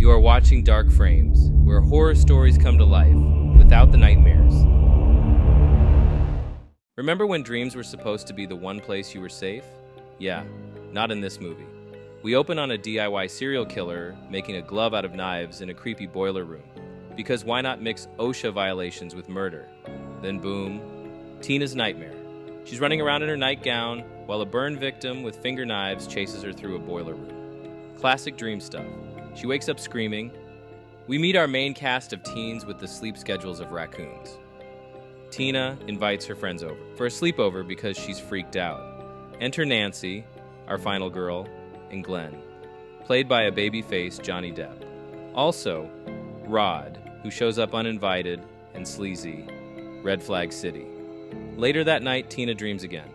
You are watching Dark Frames, where horror stories come to life without the nightmares. Remember when dreams were supposed to be the one place you were safe? Yeah, not in this movie. We open on a DIY serial killer making a glove out of knives in a creepy boiler room. Because why not mix OSHA violations with murder? Then boom, Tina's nightmare. She's running around in her nightgown while a burn victim with finger knives chases her through a boiler room. Classic dream stuff. She wakes up screaming. We meet our main cast of teens with the sleep schedules of raccoons. Tina invites her friends over for a sleepover because she's freaked out. Enter Nancy, our final girl, and Glenn, played by a baby-faced Johnny Depp. Also, Rod, who shows up uninvited and sleazy, Red Flag City. Later that night, Tina dreams again.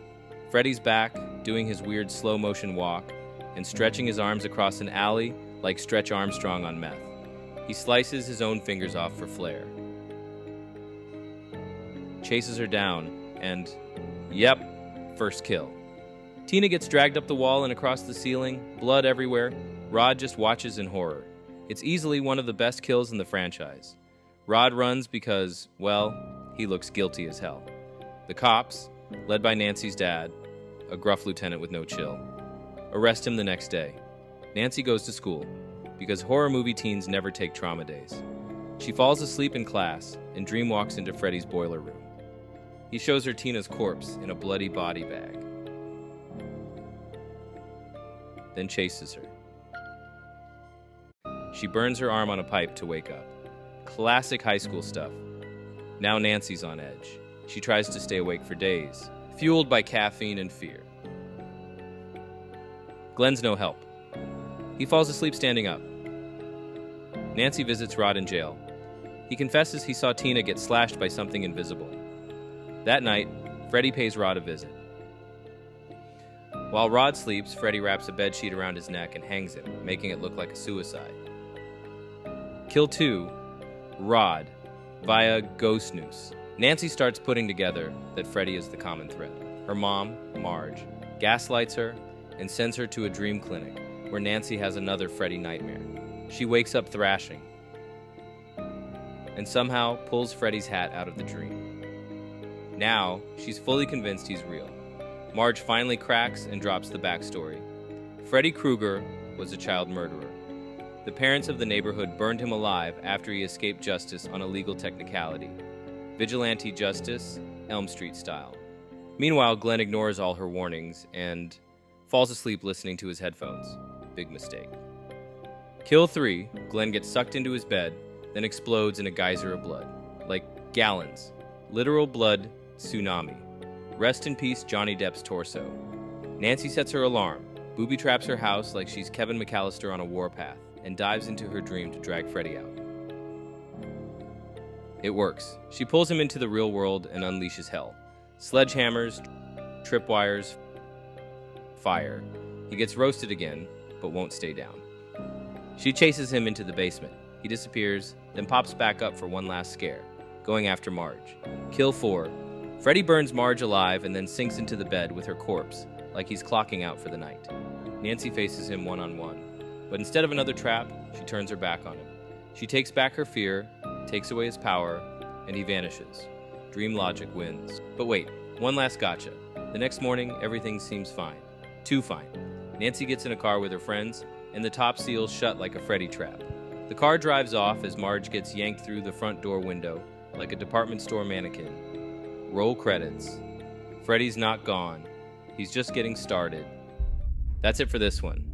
Freddy's back, doing his weird slow-motion walk, and stretching his arms across an alley like Stretch Armstrong on meth. He slices his own fingers off for flair. Chases her down, and, yep, first kill. Tina gets dragged up the wall and across the ceiling, blood everywhere. Rod just watches in horror. It's easily one of the best kills in the franchise. Rod runs because, well, he looks guilty as hell. The cops, led by Nancy's dad, a gruff lieutenant with no chill, arrest him the next day. Nancy goes to school, because horror movie teens never take trauma days. She falls asleep in class, and Dream walks into Freddy's boiler room. He shows her Tina's corpse in a bloody body bag, then chases her. She burns her arm on a pipe to wake up. Classic high school stuff. Now Nancy's on edge. She tries to stay awake for days, fueled by caffeine and fear. Glenn's no help. He falls asleep standing up. Nancy visits Rod in jail. He confesses he saw Tina get slashed by something invisible. That night, Freddy pays Rod a visit. While Rod sleeps, Freddy wraps a bedsheet around his neck and hangs him, making it look like a suicide. Kill 2, Rod, via ghost noose. Nancy starts putting together that Freddy is the common thread. Her mom, Marge, gaslights her and sends her to a dream clinic where Nancy has another Freddy nightmare. She wakes up thrashing and somehow pulls Freddy's hat out of the dream. Now, she's fully convinced he's real. Marge finally cracks and drops the backstory. Freddy Krueger was a child murderer. The parents of the neighborhood burned him alive after he escaped justice on a legal technicality. Vigilante justice, Elm Street style. Meanwhile, Glenn ignores all her warnings and falls asleep listening to his headphones. Big mistake. Kill 3, Glenn gets sucked into his bed, then explodes in a geyser of blood. Like gallons. Literal blood tsunami. Rest in peace, Johnny Depp's torso. Nancy sets her alarm, booby traps her house like she's Kevin McAllister on a warpath, and dives into her dream to drag Freddy out. It works. She pulls him into the real world and unleashes hell. Sledgehammers, tripwires, fire. He gets roasted again, but won't stay down. She chases him into the basement. He disappears, then pops back up for one last scare, going after Marge. Kill 4. Freddy burns Marge alive and then sinks into the bed with her corpse, like he's clocking out for the night. Nancy faces him one-on-one, but instead of another trap, she turns her back on him. She takes back her fear, takes away his power, and he vanishes. Dream logic wins. But wait, one last gotcha. The next morning, everything seems fine. Too fine. Nancy gets in a car with her friends, and the top seals shut like a Freddy trap. The car drives off as Marge gets yanked through the front door window like a department store mannequin. Roll credits. Freddy's not gone. He's just getting started. That's it for this one.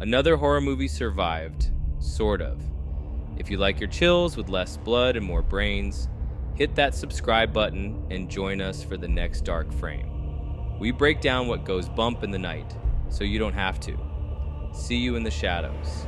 Another horror movie survived. Sort of. If you like your chills with less blood and more brains, hit that subscribe button and join us for the next Dark Frame. We break down what goes bump in the night, so you don't have to. See you in the shadows.